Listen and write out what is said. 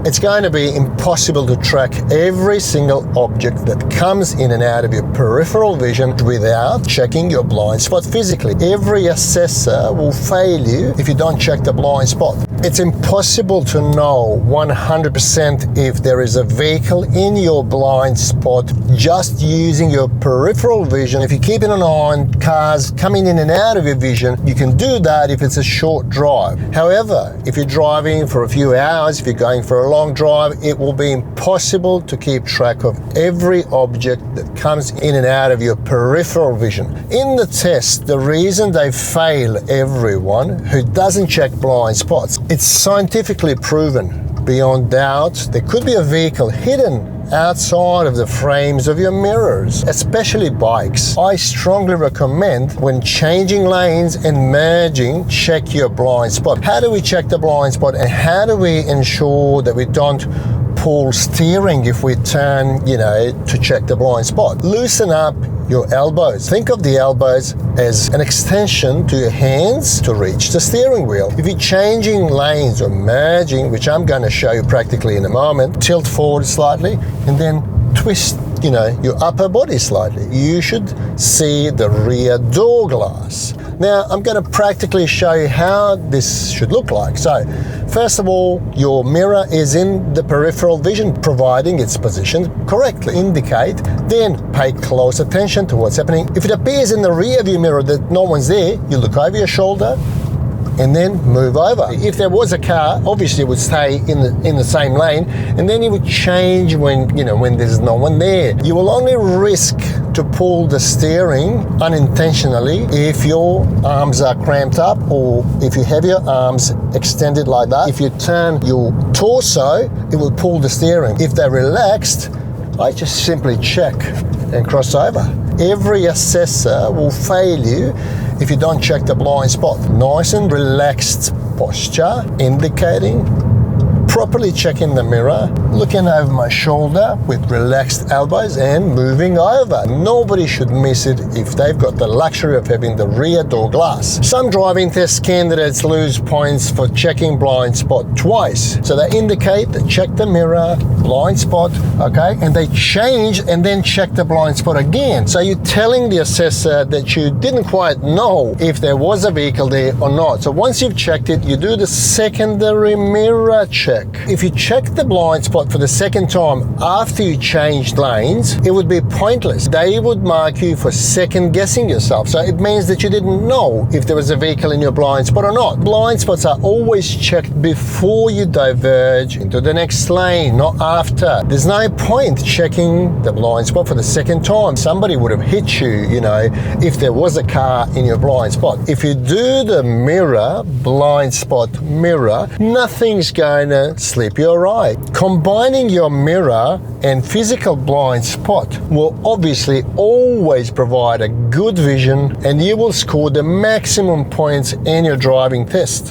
It's going to be impossible to track every single object that comes in and out of your peripheral vision without checking your blind spot physically. Every assessor will fail you if you don't check the blind spot. It's impossible to know 100% if there is a vehicle in your blind spot just using your peripheral vision. If you're keeping an eye on cars coming in and out of your vision, you can do that if it's a short drive. However, if you're driving for a few hours, if you're going for a long drive, it will be impossible to keep track of every object that comes in and out of your peripheral vision. In the test, the reason they fail everyone who doesn't check blind spots, it's scientifically proven beyond doubt there could be a vehicle hidden outside of the frames of your mirrors, especially bikes. I strongly recommend when changing lanes and merging, check your blind spot. How do we check the blind spot, and how do we ensure that we don't pull steering if we turn, to check the blind spot? Loosen up your elbows. Think of the elbows as an extension to your hands to reach the steering wheel. If you're changing lanes or merging, which I'm going to show you practically in a moment, tilt forward slightly and then twist your upper body slightly. You should see the rear door glass. Now, I'm going to practically show you how this should look like. So, first of all, your mirror is in the peripheral vision, providing it's positioned correctly. Indicate, then pay close attention to what's happening. If it appears in the rear view mirror that no one's there, you look over your shoulder and then move over. If there was a car, obviously it would stay in the same lane, and then it would change when there's no one there. You will only risk to pull the steering unintentionally if your arms are cramped up or if you have your arms extended like that. If you turn your torso, it will pull the steering. If they're relaxed, I just simply check and cross over. Every assessor will fail you if you don't check the blind spot. Nice and relaxed posture, indicating, properly checking the mirror, looking over my shoulder with relaxed elbows and moving over. Nobody should miss it if they've got the luxury of having the rear door glass. Some driving test candidates lose points for checking blind spot twice. So they indicate that check the mirror, blind spot, okay, and they change and then check the blind spot again. So you're telling the assessor that you didn't quite know if there was a vehicle there or not. So once you've checked it, you do the secondary mirror check. If you check the blind spot for the second time after you changed lanes, it would be pointless. They would mark you for second guessing yourself. So it means that you didn't know if there was a vehicle in your blind spot or not. Blind spots are always checked before you diverge into the next lane, not after. There's no point checking the blind spot for the second time. Somebody would have hit you, if there was a car in your blind spot. If you do the mirror, blind spot mirror, nothing's going to slip your eye. Combining your mirror and physical blind spot will obviously always provide a good vision, and you will score the maximum points in your driving test.